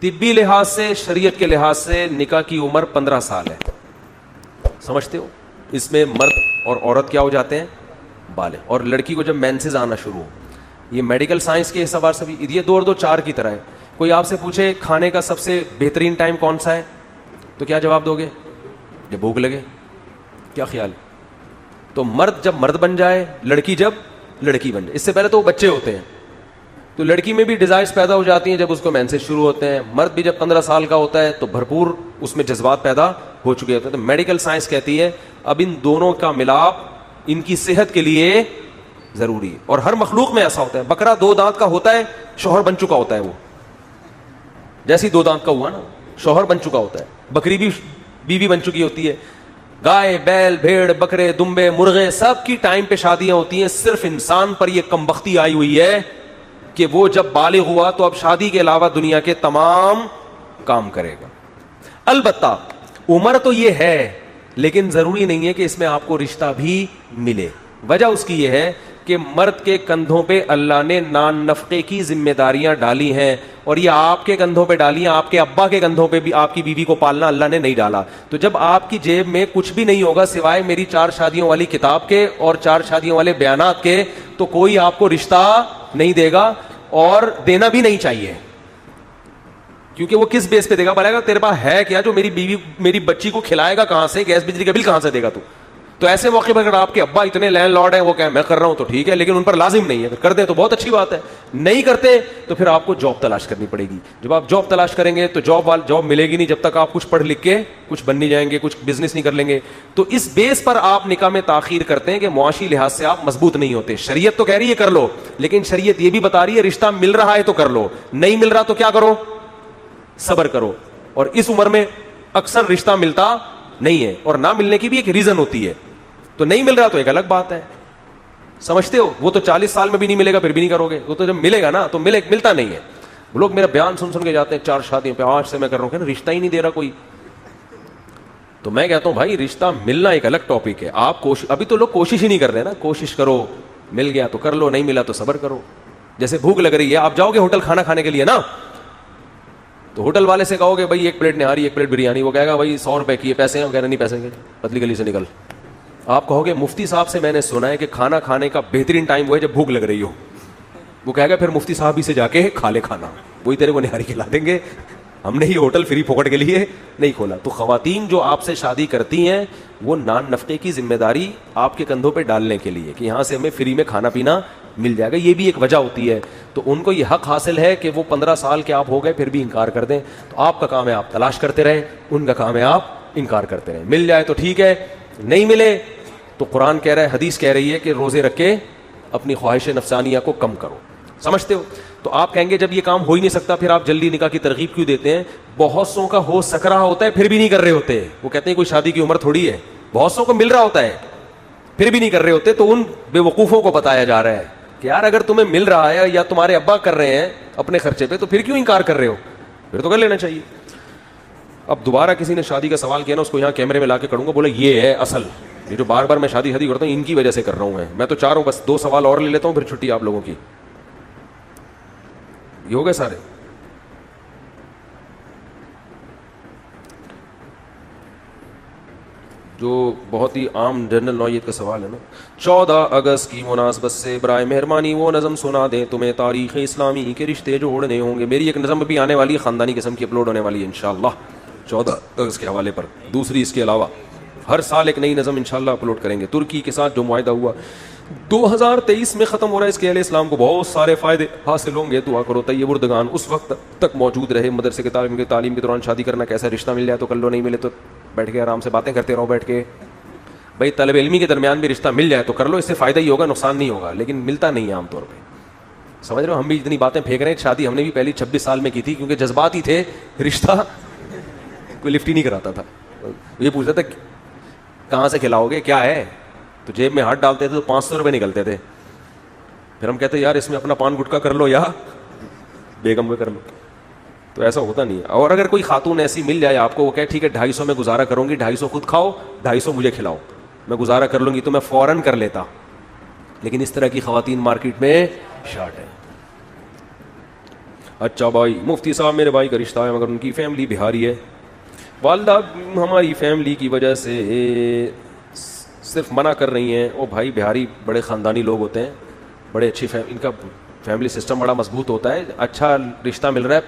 طبی لحاظ سے, شریعت کے لحاظ سے نکاح کی عمر 15 سال ہے. سمجھتے ہو؟ اس میں مرد اور عورت کیا ہو جاتے ہیں؟ بالغ. اور لڑکی کو جب مینسز آنا شروع ہو, یہ میڈیکل سائنس کے اعتبار سے بھی یہ 2 اور 2 4 کی طرح ہے. کوئی آپ سے پوچھے کھانے کا سب سے بہترین ٹائم کون سا ہے, تو کیا جواب دو گے؟ جب بھوک لگے. کیا خیال ہے؟ تو مرد جب مرد بن جائے, لڑکی جب لڑکی بن جائے. اس سے پہلے تو وہ بچے ہوتے ہیں, تو لڑکی میں بھی ڈیزائرز پیدا ہو جاتی ہیں جب اس کو مینسز شروع ہوتے ہیں. مرد بھی جب 15 سال کا ہوتا ہے تو بھرپور اس میں جذبات پیدا ہو چکے ہوتے ہیں. تو میڈیکل سائنس کہتی ہے اب ان دونوں کا ملاپ ان کی صحت کے لیے ضروری ہے. اور ہر مخلوق میں ایسا ہوتا ہے. بکرا 2 دانت کا ہوتا ہے, شوہر بن چکا ہوتا ہے. وہ جیسے 2 دانت کا ہوا نا, شوہر بن چکا ہوتا ہے. بکری بھی بیوی بن چکی ہوتی ہے. گائے, بیل, بھیڑ, بکرے, دمبے, مرغے, سب کی ٹائم پہ شادیاں ہوتی ہیں. صرف انسان پر یہ کمبختی آئی ہوئی ہے کہ وہ جب بالغ ہوا تو اب شادی کے علاوہ دنیا کے تمام کام کرے گا. البتہ عمر تو یہ ہے, لیکن ضروری نہیں ہے کہ اس میں آپ کو رشتہ بھی ملے. وجہ اس کی یہ ہے کہ مرد کے کندھوں پہ اللہ نے نان نفقے کی ذمہ داریاں ڈالی ہیں, اور یہ آپ کے کندھوں پہ ڈالی ہیں. آپ کے ابا کے کندھوں پہ بھی آپ کی بیوی کو پالنا اللہ نے نہیں ڈالا. تو جب آپ کی جیب میں کچھ بھی نہیں ہوگا سوائے میری 4 شادیوں والی کتاب کے اور 4 شادیوں والے بیانات کے, تو کوئی آپ کو رشتہ نہیں دے گا, اور دینا بھی نہیں چاہیے. کیونکہ وہ کس بیس پہ دے گا؟ بولے گا تیرے پاس ہے کیا جو میری بیوی میری بچی کو کھلائے گا؟ کہاں سے گیس بجلی کا بل کہاں سے دے گا تو؟ تو ایسے موقع پر اگر آپ کے ابا اتنے لینڈ لارڈ ہیں, وہ کہیں میں کر رہا ہوں تو ٹھیک ہے, لیکن ان پر لازم نہیں ہے. اگر کر دیں تو بہت اچھی بات ہے, نہیں کرتے تو پھر آپ کو جاب تلاش کرنی پڑے گی. جب آپ جاب تلاش کریں گے تو جاب ملے گی نہیں جب تک آپ کچھ پڑھ لکھ کے کچھ بن نہیں جائیں گے, کچھ بزنس نہیں کر لیں گے. تو اس بیس پر آپ نکاح میں تاخیر کرتے ہیں کہ معاشی لحاظ سے آپ مضبوط نہیں ہوتے. شریعت تو کہہ رہی ہے کر لو, لیکن شریعت یہ بھی بتا رہی ہے رشتہ مل رہا ہے تو کر لو, نہیں مل رہا تو کیا کرو؟ صبر کرو. اور اس عمر میں اکثر رشتہ ملتا نہیں ہے, اور نہ ملنے کی بھی ایک ریزن ہوتی ہے. تو نہیں مل رہا تو ایک الگ بات ہے, سمجھتے ہو؟ وہ تو 40 سال میں بھی نہیں ملے گا پھر بھی نہیں کرو گے. وہ تو جب ملے گا نا تو ملتا نہیں ہے. لوگ میرا بیان سن کے جاتے ہیں 4 شادیوں پہ, 8 سے میں کر رہا ہوں, رشتہ ہی نہیں دے رہا کوئی. تو میں کہتا ہوں بھائی رشتہ ملنا ایک الگ ٹاپک ہے. آپ ابھی تو لوگ کوشش ہی نہیں کر رہے نا. کوشش کرو, مل گیا تو کر لو, نہیں ملا تو صبر کرو. جیسے بھوک لگ رہی ہے, آپ جاؤ گے ہوٹل کھانا کھانے کے لیے نا, تو ہوٹل والے سے کہو گے بھائی 1 پلیٹ نہاری 1 پلیٹ بریانی, وہ کہے گا بھائی 100 روپے کی ہے, پیسے ہیں؟ وہ کہہ رہے نہیں پیسے کے, پتلی گلی سے نکل. آپ کہو گے مفتی صاحب سے میں نے سنا ہے کہ کھانا کھانے کا بہترین ٹائم وہ ہے جب بھوک لگ رہی ہو. وہ کہے گا پھر مفتی صاحب ہی سے جا کے کھا لے کھانا, وہی تیرے کو نہاری کھلا دیں گے. ہم نے یہ ہوٹل فری پھوکٹ کے لیے نہیں کھولا. تو خواتین جو آپ سے شادی کرتی ہیں وہ نان نفقے کی ذمہ داری آپ کے کندھوں پہ ڈالنے کے لیے کہ یہاں سے ہمیں فری میں کھانا پینا مل جائے گا, یہ بھی ایک وجہ ہوتی ہے. تو ان کو یہ حق حاصل ہے کہ وہ 15 سال کے آپ ہو گئے پھر بھی انکار کر دیں. تو آپ کا کام ہے آپ تلاش کرتے رہیں, ان کا کام ہے آپ انکار کرتے رہیں. مل جائے تو ٹھیک ہے, نہیں ملے تو قرآن کہہ رہا ہے, حدیث کہہ رہی ہے کہ روزے رکھ کے اپنی خواہش نفسانیہ کو کم کرو. سمجھتے ہو؟ تو آپ کہیں گے جب یہ کام ہو ہی نہیں سکتا پھر آپ جلدی نکاح کی ترغیب کیوں دیتے ہیں؟ بہت سو کا ہو سک رہا ہوتا ہے پھر بھی نہیں کر رہے ہوتے. وہ کہتے ہیں کوئی شادی کی عمر تھوڑی ہے, بہت سو کو مل رہا ہوتا ہے پھر بھی نہیں کر رہے ہوتے. تو ان بے وقوفوں کو بتایا جا رہا ہے کہ یار اگر تمہیں مل رہا ہے یا تمہارے ابا کر رہے ہیں اپنے خرچے پہ, تو پھر کیوں انکار کر رہے ہو؟ پھر تو کر لینا چاہیے. اب دوبارہ کسی نے شادی کا سوال کیا نا, اس کو یہاں کیمرے میں لا کے کروں گا, بولا یہ ہے اصل, یہ جو بار بار میں شادی کرتا ہوں ان کی وجہ سے کر رہا ہوں میں تو چاہ رہا ہوں بس 2 سوال اور لے لیتا ہوں پھر چھٹی آپ لوگوں کی. یہ ہو گئے سارے. جو بہت ہی عام جنرل نوعیت کا سوال ہے نا, 14 اگست کی مناسبت سے برائے مہربانی وہ نظم سنا دیں تمہیں تاریخ اسلامی کے رشتے جوڑنے ہوں گے. میری ایک نظم بھی آنے والی ہے خاندانی قسم کی, اپلوڈ ہونے والی ہے انشاءاللہ 14 اگست کے حوالے پر. دوسری اس کے علاوہ ہر سال ایک نئی نظم انشاءاللہ اپلوڈ کریں گے. ترکی کے ساتھ جو معاہدہ ہوا 2023 میں ختم ہو رہا ہے, اس کے اہل اسلام کو بہت سارے فائدے حاصل ہوں گے. دعا کرو طیب اردگان اس وقت تک موجود رہے. مدرسے کے تعلیم کے دوران شادی کرنا کیسا, رشتہ مل جائے تو کر لو, نہیں ملے تو بیٹھ کے آرام سے باتیں کرتے رہو بیٹھ کے. بھائی طلب علمی کے درمیان بھی رشتہ مل جائے تو کر لو, اس سے فائدہ ہی ہوگا, نقصان نہیں ہوگا. لیکن ملتا نہیں ہے عام طور پہ, سمجھ رہے ہو. ہم بھی اتنی باتیں پھینک رہے ہیں, شادی ہم نے بھی پہلی 26 سال میں کی تھی کیونکہ جذبات ہی تھے, رشتہ کوئی لفٹ ہی نہیں کراتا تھا. یہ پوچھتا تھا کہاں سے کھلاؤ گے, کیا ہے, تو جیب میں ہاتھ ڈالتے تھے تو 500 روپے نکلتے تھے. پھر ہم کہتے یار اس میں اپنا پان گٹکا کر لو یا بیگم کو کر لو. تو ایسا ہوتا نہیں ہے. اور اگر کوئی خاتون ایسی مل جائے آپ کو, وہ کہے ٹھیک ہے 250 میں گزارا کروں گی, 250 خود کھاؤ 250 مجھے کھلاؤ, میں گزارا کر لوں گی, تو میں فوراً کر لیتا. لیکن اس طرح کی خواتین مارکیٹ میں شارٹ ہے. اچھا بھائی مفتی صاحب میرے بھائی کا رشتہ ہے مگر ان کی فیملی بہاری ہے. والدہ ہماری فیملی کی وجہ سے صرف منع کر رہی ہیں. او بھائی بہاری بڑے خاندانی لوگ ہوتے ہیں, بڑے اچھی ان کا فیملی سسٹم بڑا مضبوط ہوتا ہے. اچھا رشتہ مل رہا ہے,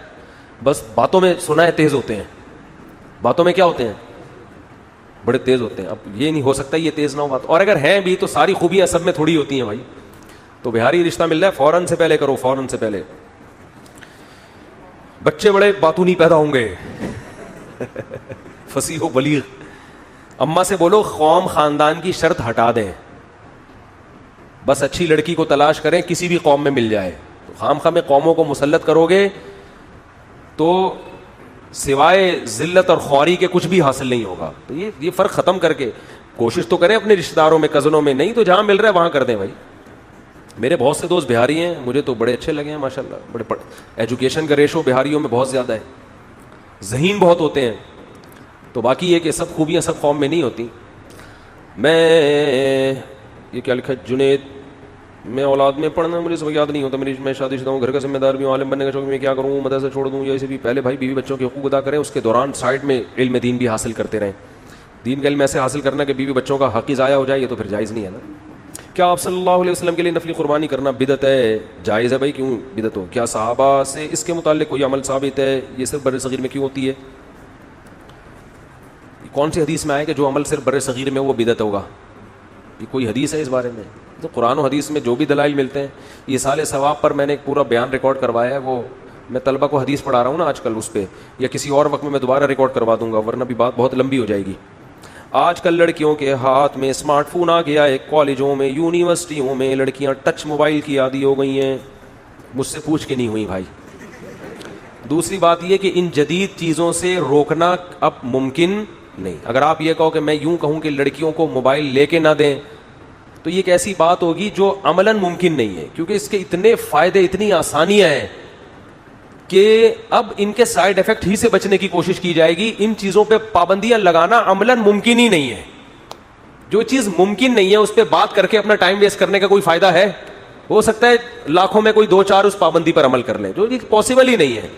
بس باتوں میں سنا ہے تیز ہوتے ہیں, باتوں میں کیا ہوتے ہیں, بڑے تیز ہوتے ہیں. اب یہ نہیں ہو سکتا یہ تیز نہ ہو بات, اور اگر ہیں بھی تو ساری خوبیاں سب میں تھوڑی ہوتی ہیں بھائی. تو بہاری رشتہ مل رہا ہے, فوراً سے پہلے کرو, فوراً سے پہلے. بچے بڑے باتونی پیدا ہوں گے. فصیح و بلیغ. اماں سے بولو قوم خاندان کی شرط ہٹا دیں, بس اچھی لڑکی کو تلاش کریں, کسی بھی قوم میں مل جائے. تو خام خواہ میں قوموں کو مسلط کرو گے تو سوائے ذلت اور خواری کے کچھ بھی حاصل نہیں ہوگا. تو یہ فرق ختم کر کے کوشش تو کریں اپنے رشتہ داروں میں, کزنوں میں, نہیں تو جہاں مل رہا ہے وہاں کر دیں بھائی. میرے بہت سے دوست بہاری ہیں, مجھے تو بڑے اچھے لگے ہیں ماشاءاللہ. بڑے ایجوکیشن کا ریشو بہاریوں میں بہت زیادہ ہے, ذہین بہت ہوتے ہیں. تو باقی یہ کہ سب خوبیاں سب قوم میں نہیں ہوتی. میں یہ کیا لکھا, جنید میں اولاد میں پڑھنا مجھے سب یاد نہیں ہوتا. میں شادی شدہ ہوں, گھر کا ذمہ دار بھی ہوں, عالم بننے کا شوق, میں کیا کروں, مدرسہ چھوڑ دوں یا اسے بھی. پہلے بھائی بیوی بچوں کے حقوق ادا کریں, اس کے دوران سائڈ میں علم دین بھی حاصل کرتے رہیں. دین کا علم ایسے حاصل کرنا کہ بیوی بچوں کا حق ہی ضائع ہو جائے, یہ تو پھر جائز نہیں ہے نا. کیا آپ صلی اللہ علیہ وسلم کے لیے نفلی قربانی کرنا بدعت ہے؟ جائز ہے بھائی, کیوں بدعت ہو؟ کیا صحابہ سے اس کے متعلق کوئی عمل ثابت ہے؟ یہ صرف بر صغیر میں کیوں ہوتی ہے؟ کون سی حدیث میں آئے کہ جو عمل صرف بر صغیر میں وہ بدعت ہوگا؟ یہ کوئی حدیث ہے اس بارے میں؟ تو قرآن و حدیث میں جو بھی دلائل ملتے ہیں. یہ سال ثواب پر میں نے ایک پورا بیان ریکارڈ کروایا ہے, وہ میں طلبہ کو حدیث پڑھا رہا ہوں نا آج کل, اس پہ یا کسی اور وقت میں دوبارہ ریکارڈ کروا دوں گا, ورنہ بھی بات بہت لمبی ہو جائے گی. آج کل لڑکیوں کے ہاتھ میں اسمارٹ فون آ گیا ہے, کالجوں میں یونیورسٹیوں میں لڑکیاں ٹچ موبائل کی عادی ہو گئی ہیں. مجھ سے پوچھ کے نہیں ہوئی بھائی. دوسری بات یہ کہ ان جدید چیزوں سے روکنا اب ممکن نہیں. اگر آپ یہ کہو کہ میں یوں کہوں کہ لڑکیوں کو موبائل لے کے نہ دیں, تو یہ ایک ایسی بات ہوگی جو عملاً ممکن نہیں ہے, کیونکہ اس کے اتنے فائدے, اتنی آسانیاں ہیں کہ اب ان کے سائیڈ ایفیکٹ ہی سے بچنے کی کوشش کی جائے گی. ان چیزوں پہ پابندیاں لگانا عملاً ممکن ہی نہیں ہے. جو چیز ممکن نہیں ہے اس پہ بات کر کے اپنا ٹائم ویسٹ کرنے کا کوئی فائدہ ہے؟ ہو سکتا ہے لاکھوں میں کوئی 2-4 اس پابندی پر عمل کر لیں, جو پاسبل ہی نہیں ہے.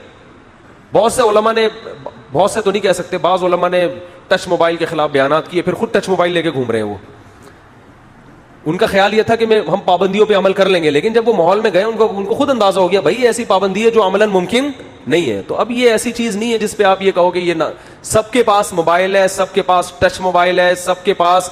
بہت سے علماء نے, بہت سے تو نہیں کہہ سکتے, بعض علماء نے ٹچ موبائل کے خلاف بیانات کیے, پھر خود ٹچ موبائل لے کے گھوم رہے ہیں. وہ ان کا خیال یہ تھا کہ ہم پابندیوں پہ عمل کر لیں گے, لیکن جب وہ ماحول میں گئے ان کو خود اندازہ ہو گیا بھائی ایسی پابندی ہے جو عملاً ممکن نہیں ہے. تو اب یہ ایسی چیز نہیں ہے جس پہ آپ یہ کہو کہ یہ نہ, سب کے پاس موبائل ہے, سب کے پاس ٹچ موبائل ہے, سب کے پاس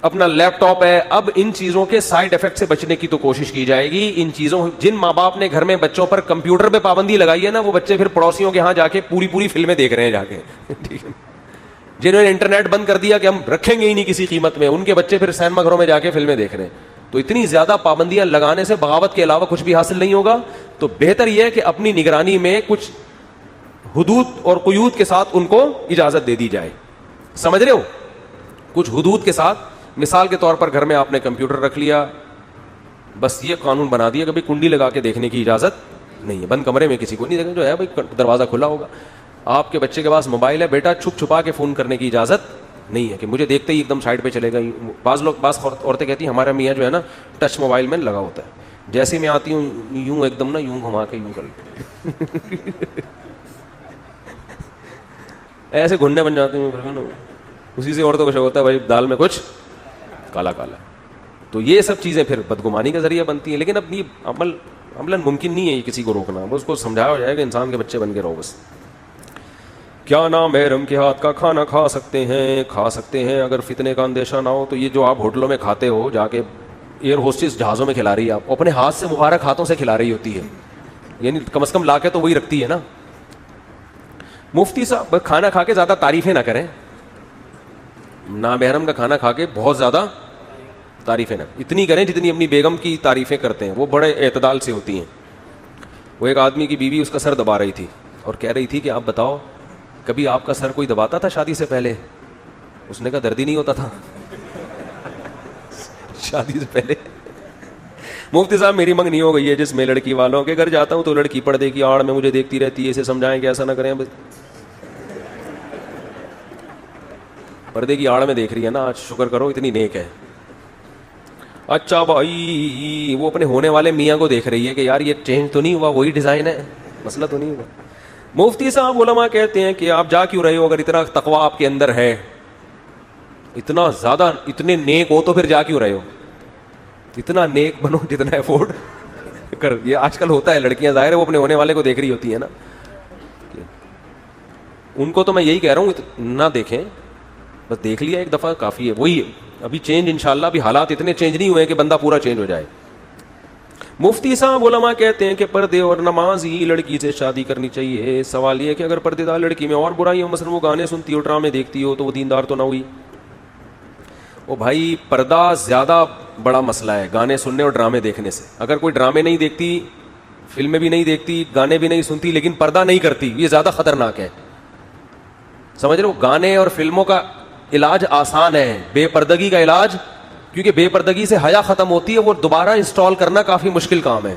اپنا لیپ ٹاپ ہے. اب ان چیزوں کے سائیڈ افیکٹ سے بچنے کی تو کوشش کی جائے گی. ان چیزوں, جن ماں باپ نے گھر میں بچوں پر کمپیوٹر پہ پابندی لگائی ہے نا, وہ بچے پھر پڑوسیوں کے ہاں جا کے پوری فلمیں دیکھ رہے ہیں جا کے. ٹھیک ہے, جنہوں نے انٹرنیٹ بند کر دیا کہ ہم رکھیں گے ہی نہیں کسی قیمت میں, ان کے بچے پھر سینما گھروں میں جا کے فلمیں دیکھ رہے ہیں. تو اتنی زیادہ پابندیاں لگانے سے بغاوت کے علاوہ کچھ بھی حاصل نہیں ہوگا. تو بہتر یہ ہے کہ اپنی نگرانی میں کچھ حدود اور قیود کے ساتھ ان کو اجازت دے دی جائے. سمجھ رہے ہو؟ کچھ حدود کے ساتھ. مثال کے طور پر گھر میں آپ نے کمپیوٹر رکھ لیا, بس یہ قانون بنا دیا کہ بھائی کنڈی لگا کے دیکھنے کی اجازت نہیں ہے, بند کمرے میں کسی کو نہیں دیکھنا, جو ہے بھائی دروازہ کھلا ہوگا. آپ کے بچے کے پاس موبائل ہے, بیٹا چھپ چھپا کے فون کرنے کی اجازت نہیں ہے کہ مجھے دیکھتے ہی ایک دم سائڈ پہ چلے گا. بعض عورتیں کہتی ہیں ہمارا میاں جو ہے نا ٹچ موبائل میں لگا ہوتا ہے, جیسے میں آتی ہوں یوں ایک دم نا یوں گھما کے یوں کر ایسے گھننے بن جاتے ہیں. اسی سے عورتوں کو شک ہوتا ہے بھائی دال میں کچھ کالا کالا. تو یہ سب چیزیں پھر بدگمانی کا ذریعہ بنتی ہیں. لیکن اب یہ عملاً ممکن نہیں ہے یہ کسی کو روکنا. بس اس کو سمجھایا ہو جائے کہ انسان کے بچے بن کے رہو بس. کیا نامحرم کے ہاتھ کا کھانا کھا سکتے ہیں؟ کھا سکتے ہیں اگر فتنے کا اندیشہ نہ ہو. تو یہ جو آپ ہوٹلوں میں کھاتے ہو جا کے, ایئر ہوسٹس جہازوں میں کھلا رہی ہے, آپ اپنے ہاتھ سے مبارک ہاتھوں سے کھلا رہی ہوتی ہے, یعنی کم از کم لا کے تو وہی رکھتی ہے نا. مفتی صاحب کھانا کھا کے زیادہ تعریفیں نہ کریں. نامحرم کا کھانا کھا کے بہت زیادہ تعریفیں نہ, اتنی کریں جتنی اپنی بیگم کی تعریفیں کرتے ہیں, وہ بڑے اعتدال سے ہوتی ہیں. وہ ایک آدمی کی بیوی اس کا سر دبا رہی تھی اور کہہ رہی تھی کہ آپ بتاؤ کبھی آپ کا سر کوئی دباتا تھا شادی سے پہلے؟ اس نے کہا درد ہی نہیں ہوتا تھا شادی سے پہلے. مفتی صاحب میری منگنی ہو گئی ہے جس میں لڑکی والوں کے گھر جاتا ہوں تو لڑکی پردے کی آڑ میں مجھے دیکھتی رہتی ہے, اسے سمجھائیں کہ ایسا نہ کریں. پردے کی آڑ میں دیکھ رہی ہے نا, آج شکر کرو اتنی نیک ہے. اچھا بھائی وہ اپنے ہونے والے میاں کو دیکھ رہی ہے کہ یار یہ چینج تو نہیں ہوا, وہی ڈیزائن ہے, مسئلہ تو نہیں ہوا. مفتی صاحب علماء کہتے ہیں کہ آپ جا کیوں رہے ہو, اگر اتنا تقوی آپ کے اندر ہے, اتنا زیادہ اتنے نیک ہو تو پھر جا کیوں رہے ہو, اتنا نیک بنو جتنا افورڈ کر. یہ آج کل ہوتا ہے, لڑکیاں ظاہر ہے وہ اپنے ہونے والے کو دیکھ رہی ہوتی ہیں نا, ان کو تو میں یہی کہہ رہا ہوں نہ دیکھیں, بس دیکھ لیا ایک دفعہ کافی ہے. وہی ابھی چینج انشاءاللہ, ابھی حالات اتنے چینج نہیں ہوئے کہ بندہ پورا چینج ہو جائے. مفتی صاحب علماء کہتے ہیں کہ پردے اور نماز ہی لڑکی سے شادی کرنی چاہیے. سوال یہ ہے کہ اگر پردے دار لڑکی میں اور برائی ہو, مثلا وہ گانے سنتی ہو, ڈرامے دیکھتی ہو, تو وہ دیندار تو نہ ہوئی؟ او بھائی پردہ زیادہ بڑا مسئلہ ہے گانے سننے اور ڈرامے دیکھنے سے. اگر کوئی ڈرامے نہیں دیکھتی, فلمیں بھی نہیں دیکھتی, گانے بھی نہیں سنتی, لیکن پردہ نہیں کرتی, یہ زیادہ خطرناک ہے. سمجھ رہے ہو, گانے اور فلموں کا علاج آسان ہے, بے پردگی کا علاج, کیونکہ بے پردگی سے حیا ختم ہوتی ہے, وہ دوبارہ انسٹال کرنا کافی مشکل کام ہے.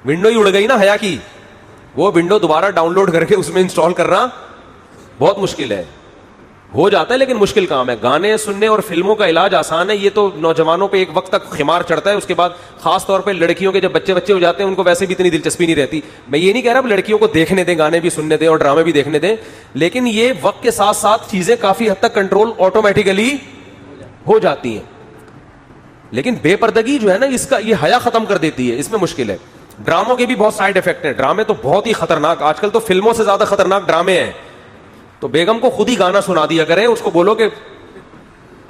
ونڈو ہی اڑ گئی نا حیا کی, وہ ونڈو دوبارہ ڈاؤن لوڈ کر کے اس میں انسٹال کرنا بہت مشکل ہے. ہو جاتا ہے لیکن مشکل کام ہے. گانے سننے اور فلموں کا علاج آسان ہے, یہ تو نوجوانوں پہ ایک وقت تک خمار چڑھتا ہے, اس کے بعد خاص طور پہ لڑکیوں کے جب بچے ہو جاتے ہیں ان کو ویسے بھی اتنی دلچسپی نہیں رہتی. میں یہ نہیں کہہ رہا لڑکیوں کو دیکھنے دیں, گانے بھی سننے دیں اور ڈرامے بھی دیکھنے دیں, لیکن یہ وقت کے ساتھ ساتھ چیزیں کافی حد تک کنٹرول آٹومیٹیکلی ہو جاتی ہیں. لیکن بے پردگی جو ہے نا, اس کا یہ حیا ختم کر دیتی ہے, اس میں مشکل ہے. ڈراموں کے بھی بہت سائڈ افیکٹ ہیں, ڈرامے تو بہت ہی خطرناک, آج کل تو فلموں سے زیادہ خطرناک ڈرامے ہیں. تو بیگم کو خود ہی گانا سنا دیا کریں, اس کو بولو کہ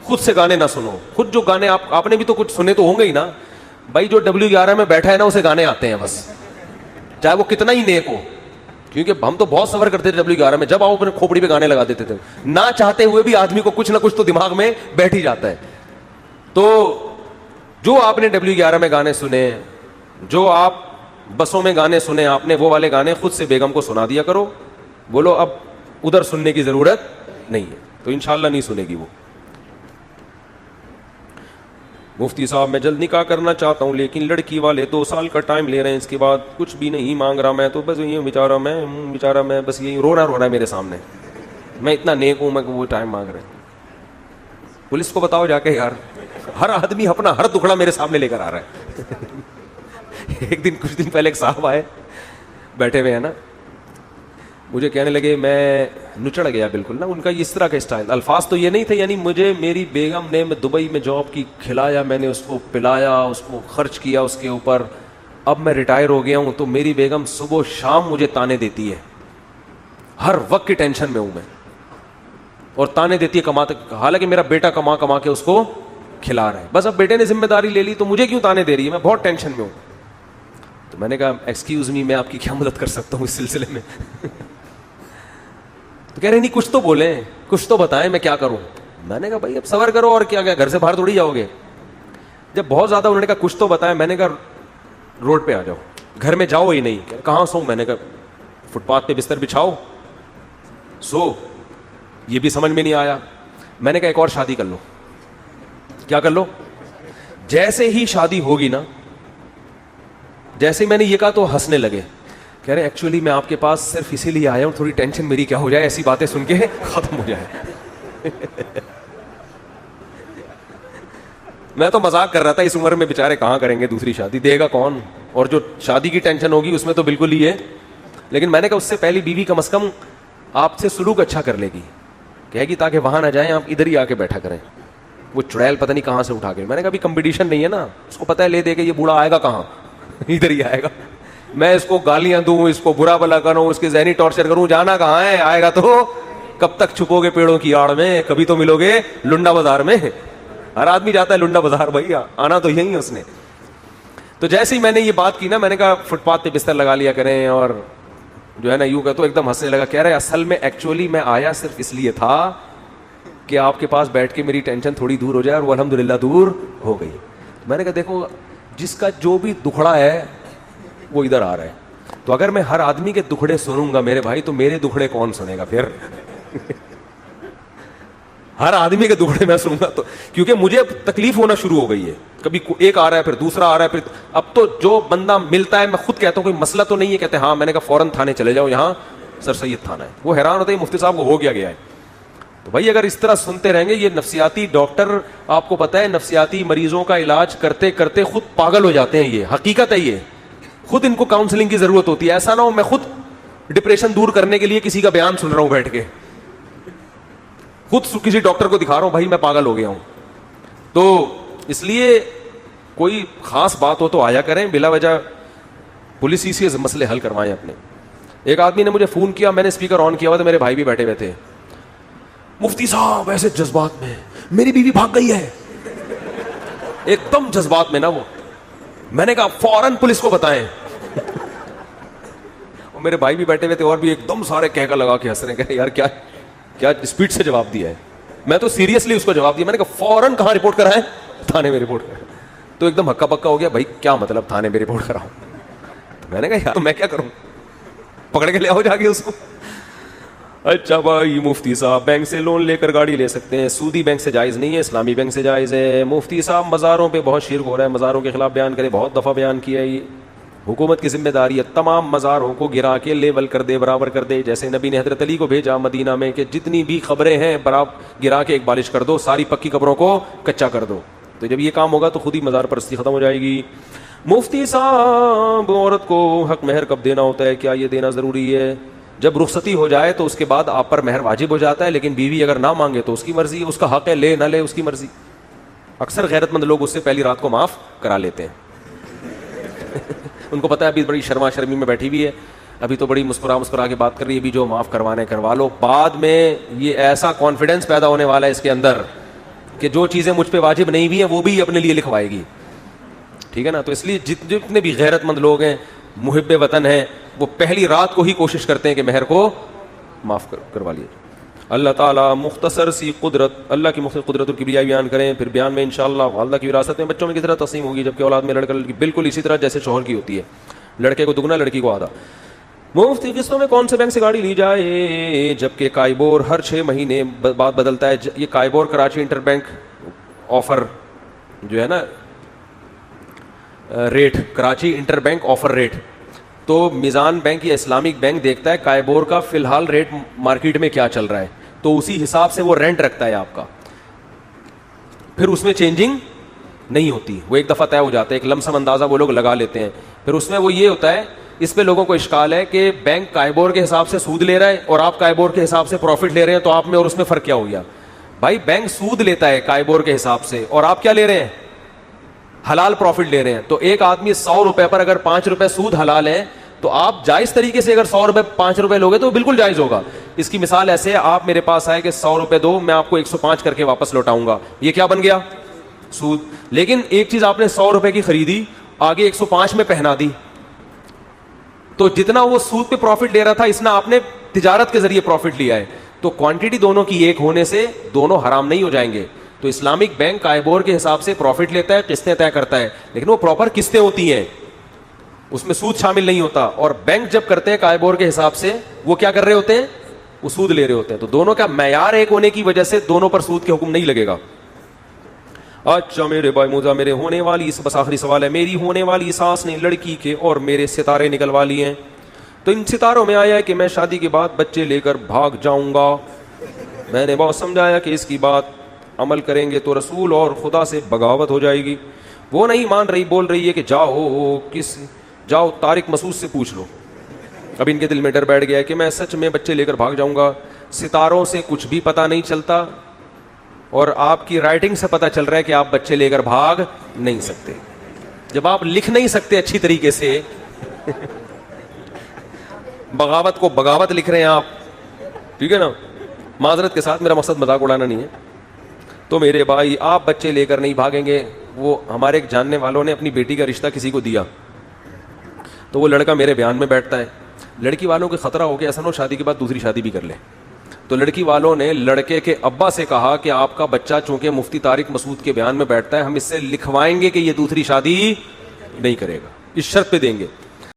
خود سے گانے نہ سنو. خود جو گانے آپ نے بھی تو کچھ سنے تو ہوں گے ہی نا بھائی. جو W11 میں بیٹھا ہے نا اسے گانے آتے ہیں بس, چاہے وہ کتنا ہی نیک ہو, کیونکہ ہم تو بہت سفر کرتے تھے W11 میں, جب آپ اپنے کھوپڑی پہ گانے لگا دیتے تھے, نہ چاہتے ہوئے بھی آدمی کو کچھ نہ کچھ تو دماغ میں بیٹھ ہی جاتا ہے. تو جو آپ نے W11 میں گانے سنے, جو آپ بسوں میں گانے سنے آپ نے, وہ والے گانے خود سے بیگم کو سنا دیا کرو. بولو اب ادھر سننے کی ضرورت نہیں ہے, تو انشاءاللہ نہیں سنے گی وہ. مفتی صاحب میں جلد نکاح کرنا چاہتا ہوں, لیکن لڑکی والے 2 سال کا ٹائم لے رہے ہیں, اس کے بعد کچھ بھی نہیں مانگ رہا. میں تو بس یہ بیچارہ میں بس یہی رو رہا ہے میرے سامنے, میں اتنا نیک ہوں, میں وہ ٹائم مانگ رہے. پولیس کو بتاؤ جا کے یار, ہر آدمی اپنا ہر دکھڑا میرے سامنے لے کر آ رہا ہے. کچھ دن پہلے ایک صاحب آئے, بیٹھے ہوئے ہیں نا, مجھے کہنے لگے, میں نچڑ گیا بالکل نا. ان کا اس طرح کا اسٹائل, الفاظ تو یہ نہیں تھے, یعنی مجھے میری بیگم نے, میں دبئی میں جاب کی, کھلایا میں نے اس کو, پلایا اس کو, خرچ کیا اس کے اوپر. اب میں ریٹائر ہو گیا ہوں تو میری بیگم صبح و شام مجھے تانے دیتی ہے, ہر وقت کی ٹینشن میں ہوں میں, اور تانے دیتی ہے کماتے, حالانکہ میرا بیٹا کما کے اس کو کھلا رہا ہے. بس اب بیٹے نے ذمہ داری لے لی تو مجھے کیوں تانے دے رہی ہے, میں بہت ٹینشن میں ہوں. تو میں نے کہا ایکسکیوز می, میں آپ کی کیا مدد کر سکتا ہوں اس سلسلے میں؟ تو کہہ رہے نہیں کچھ تو بولیں, کچھ تو بتائیں, میں کیا کروں. میں نے کہا بھائی اب صبر کرو, اور کیا گھر سے باہر تھوڑی جاؤ گے. جب بہت زیادہ انہوں نے کہا کچھ تو بتائیں, میں نے کہا روڈ پہ آ جاؤ, گھر میں جاؤ ہی نہیں. کہاں سو؟ میں نے کہا فٹ پاتھ پہ بستر بچھاؤ سو. یہ بھی سمجھ میں نہیں آیا. میں نے کہا ایک اور شادی کر لو. کیا کر لو؟ جیسے ہی شادی ہوگی نا, جیسے میں نے یہ کہا تو ہنسنے لگے, کہہ رہے ایکچولی میں آپ کے پاس صرف اسی لیے آیا ہوں, تھوڑی ٹینشن میری کیا ہو جائے, ایسی باتیں سن کے ختم ہو جائے. میں تو مذاق کر رہا تھا, اس عمر میں بیچارے کہاں کریں گے دوسری شادی, دے گا کون, اور جو شادی کی ٹینشن ہوگی اس میں تو بالکل ہی ہے. لیکن میں نے کہا اس سے پہلی بیوی کم از کم آپ سے سلوک اچھا کر لے گی, کہے گی تاکہ وہاں نہ جائیں, آپ ادھر ہی آ کے بیٹھا کریں. وہ چڑیل پتہ نہیں کہاں سے اٹھا کے, میں نے کہا ابھی کمپٹیشن نہیں ہے نا, اس کو پتہ ہے لے دے کے یہ بوڑھا آئے گا کہاں, ادھر ہی آئے گا. میں اس کو گالیاں دوں, اس کو برا بلا کروں, اس کے ذہنی ٹارچر کروں, جانا کہاں ہے, آئے گا تو کب تک چھپو گے پیڑوں کی آڑ میں, کبھی تو ملو گے لنڈا بازار میں. ہر آدمی جاتا ہے لنڈا بازار, بھائی آنا تو یہی ہے اس نے. تو جیسے ہی میں نے یہ بات کی نا, میں نے کہا فٹ پاتھ پہ بستر لگا لیا کریں, اور جو ہے نا یوں کہ تو ایک دم ہنسنے لگا, کہہ رہے اصل میں ایکچولی میں آیا صرف اس لیے تھا کہ آپ کے پاس بیٹھ کے میری ٹینشن تھوڑی دور ہو جائے, اور وہ الحمدللہ دور ہو گئی. میں نے کہا دیکھو جس کا جو بھی دکھڑا ہے وہ ادھر آ رہا ہے, تو اگر میں ہر آدمی کے دکھڑے سنوں گا میرے بھائی, تو میرے دکھڑے کون سنے گا پھر؟ ہر آدمی کے دکھڑے میں سنوں گا تو, کیونکہ مجھے تکلیف ہونا شروع ہو گئی ہے. کبھی ایک آ رہا ہے, پھر دوسرا آ رہا ہے, پھر اب تو جو بندہ ملتا ہے, میں خود کہتا ہوں کوئی مسئلہ تو نہیں ہے, کہتے ہیں ہاں. میں نے کہا فوراً تھانے چلے جاؤ, یہاں سر سید تھانہ ہے. وہ حیران ہوتا ہے مفتی صاحب کو ہو گیا ہے. تو بھائی اگر اس طرح سنتے رہیں گے, یہ نفسیاتی ڈاکٹر آپ کو پتا ہے نفسیاتی مریضوں کا علاج کرتے کرتے خود پاگل ہو جاتے ہیں, یہ حقیقت ہے, یہ خود ان کو کاؤنسلنگ کی ضرورت ہوتی ہے. ایسا نہ ہو میں خود ڈپریشن دور کرنے کے لیے کسی کا بیان سن رہا ہوں بیٹھ کے, خود کسی ڈاکٹر کو دکھا رہا ہوں بھائی میں پاگل ہو گیا ہوں. تو اس لیے کوئی خاص بات ہو تو آیا کریں, بلا وجہ پولیس سے مسئلے حل کروائیں اپنے. ایک آدمی نے مجھے فون کیا, میں نے اسپیکر آن کیا ہوا تھا, میرے بھائی بھی بیٹھے ہوئے تھے. مفتی صاحب ایسے جذبات میں, میری بیوی بھاگ گئی ہے, ایک دم جذبات میں نا وہ. میں نے کہا فوراً پولیس کو بتائیں. اور میرے بھائی بھی بیٹھے ہوئے تھے اور بھی ایک دم سارے کہکا لگا کے ہنس رہے ہیں, کہ یار کیا اسپیڈ سے جواب دیا ہے. میں تو سیریسلی اس کو جواب دیا, میں نے کہا فوراً کہاں رپورٹ کرائیں, تھانے میں رپورٹ کرائیں. تو ایک دم ہکا پکا ہو گیا, بھائی کیا مطلب تھانے میں رپورٹ کراؤں. میں نے کہا یار میں کیا کروں, پکڑ کے لے آؤ جا کے اس کو. اچھا بھائی مفتی صاحب بینک سے لون لے کر گاڑی لے سکتے ہیں, سودی بینک سے جائز نہیں ہے, اسلامی بینک سے جائز ہے. مفتی صاحب مزاروں پہ بہت شرک ہو رہا ہے, مزاروں کے خلاف بیان کرے, بہت دفعہ بیان کیا ہے. یہ حکومت کی ذمہ داری ہے تمام مزاروں کو گرا کے لیول کر دے, برابر کر دے. جیسے نبی نے حضرت علی کو بھیجا مدینہ میں کہ جتنی بھی قبریں ہیں برابر گرا کے ایک بالش کر دو, ساری پکی قبروں کو کچا کر دو. تو جب یہ کام ہوگا تو خود ہی مزار پرستی ختم ہو جائے گی. مفتی صاحب عورت کو حق مہر کب دینا ہوتا ہے, کیا یہ دینا ضروری ہے؟ جب رخصتی ہو جائے تو اس کے بعد آپ پر مہر واجب ہو جاتا ہے, لیکن بیوی اگر نہ مانگے تو اس کی مرضی ہے, اس کا حق ہے, لے نہ لے اس کی مرضی. اکثر غیرت مند لوگ اس سے پہلی رات کو معاف کرا لیتے ہیں. ان کو پتا ہے ابھی بڑی شرما شرمی میں بیٹھی ہوئی ہے, ابھی تو بڑی مسکرا کے بات کر رہی ہے, ابھی جو معاف کروانے کروا لو. بعد میں یہ ایسا کانفیڈنس پیدا ہونے والا ہے اس کے اندر کہ جو چیزیں مجھ پہ واجب نہیں بھی ہیں وہ بھی اپنے لیے لکھوائے گی. ٹھیک ہے نا. تو اس لیے جتنے بھی غیرت مند لوگ ہیں, محب وطن ہیں, وہ پہلی رات کو ہی کوشش کرتے ہیں کہ مہر کو معاف کروا لیے. اللہ تعالیٰ مختصر سی قدرت, اللہ کی مختصر قدرت اور کبریائی بیان کریں. پھر بیان میں انشاءاللہ والدہ کی وراثت میں بچوں میں کس طرح تقسیم ہوگی, جبکہ اولاد میں لڑکا لڑکی بالکل اسی طرح جیسے شوہر کی ہوتی ہے, لڑکے کو دگنا لڑکی کو آدھا. مفتی قسطوں میں کون سے بینک سے گاڑی لی جائے, جبکہ کائبور ہر 6 مہینے بعد بدلتا ہے. یہ KIBOR Karachi inter bank offer جو ہے نا rate, Karachi inter bank offer rate, تو میزان بینک یا اسلامک بینک دیکھتا ہے کائبور کا فی الحال ریٹ مارکیٹ میں کیا چل رہا ہے, تو اسی حساب سے وہ رینٹ رکھتا ہے آپ کا, پھر اس میں چینجنگ نہیں ہوتی, وہ ایک دفعہ طے ہو جاتا ہے, ایک لمسم اندازہ وہ لوگ لگا لیتے ہیں. پھر اس میں وہ یہ ہوتا ہے, اس پہ لوگوں کو اشکال ہے کہ بینک کائبور کے حساب سے سود لے رہا ہے اور آپ کائبور کے حساب سے پروفٹ لے رہے ہیں, تو آپ میں اور اس میں فرق کیا ہو گیا؟ بھائی بینک سود لیتا ہے کائبور کے حساب سے, اور آپ کیا لے رہے ہیں؟ حلال پروفٹ لے رہے ہیں. تو ایک آدمی 100 روپے پر اگر 5 روپے سود حلال ہے, تو آپ جائز طریقے سے اگر 100 روپے 5 روپے لوگے تو بالکل جائز ہوگا. اس کی مثال ایسے ہے, آپ میرے پاس آئے کہ 100 روپے دو, میں آپ کو 105 کر کے واپس لوٹاؤں گا, یہ کیا بن گیا؟ سود. لیکن ایک چیز آپ نے 100 روپے کی خریدی, آگے 105 میں پہنا دی, تو جتنا وہ سود پہ پروفٹ لے رہا تھا اتنا آپ نے تجارت کے ذریعے پروفٹ لیا ہے, تو کوانٹٹی دونوں کی ایک ہونے سے دونوں حرام نہیں ہو جائیں گے. تو اسلامک بینک کائبور کے حساب سے پروفٹ لیتا ہے, قسطیں طے کرتا ہے, لیکن وہ پراپر قسطیں ہوتی ہیں, اس میں سود شامل نہیں ہوتا. اور بینک جب کرتے ہیں کائبور کے حساب سے, وہ کیا کر رہے ہوتے ہیں؟ وہ سود لے رہے ہوتے ہیں. تو دونوں کا معیار ایک ہونے کی وجہ سے دونوں پر سود کے حکم نہیں لگے گا. اچھا میرے بھائی موزا, میرے ہونے والی بس آخری سوال ہے, میری ہونے والی ساس نے لڑکی کے اور میرے ستارے نکلوا لیے ہیں, تو ان ستاروں میں آیا ہے کہ میں شادی کے بعد بچے لے کر بھاگ جاؤں گا. میں نے بہت سمجھایا کہ اس کی بات عمل کریں گے تو رسول اور خدا سے بغاوت ہو جائے گی. وہ نہیں مان رہی, بول رہی ہے کہ جاؤ طارق مسعود سے پوچھ لو. اب ان کے دل میں ڈر بیٹھ گیا ہے کہ میں سچ میں بچے لے کر بھاگ جاؤں گا. ستاروں سے کچھ بھی پتہ نہیں چلتا, اور آپ کی رائٹنگ سے پتہ چل رہا ہے کہ آپ بچے لے کر بھاگ نہیں سکتے. جب آپ لکھ نہیں سکتے اچھی طریقے سے, بغاوت کو بغاوت لکھ رہے ہیں آپ, ٹھیک ہے نا. معذرت کے ساتھ, میرا مقصد مذاق اڑانا نہیں ہے. تو میرے بھائی آپ بچے لے کر نہیں بھاگیں گے. وہ ہمارے ایک جاننے والوں نے اپنی بیٹی کا رشتہ کسی کو دیا, تو وہ لڑکا میرے بیان میں بیٹھتا ہے. لڑکی والوں کو خطرہ ہو کہ ایسا نہ ہو شادی کے بعد دوسری شادی بھی کر لے. تو لڑکی والوں نے لڑکے کے ابا سے کہا کہ آپ کا بچہ چونکہ مفتی طارق مسعود کے بیان میں بیٹھتا ہے, ہم اس سے لکھوائیں گے کہ یہ دوسری شادی نہیں کرے گا, اس شرط پہ دیں گے.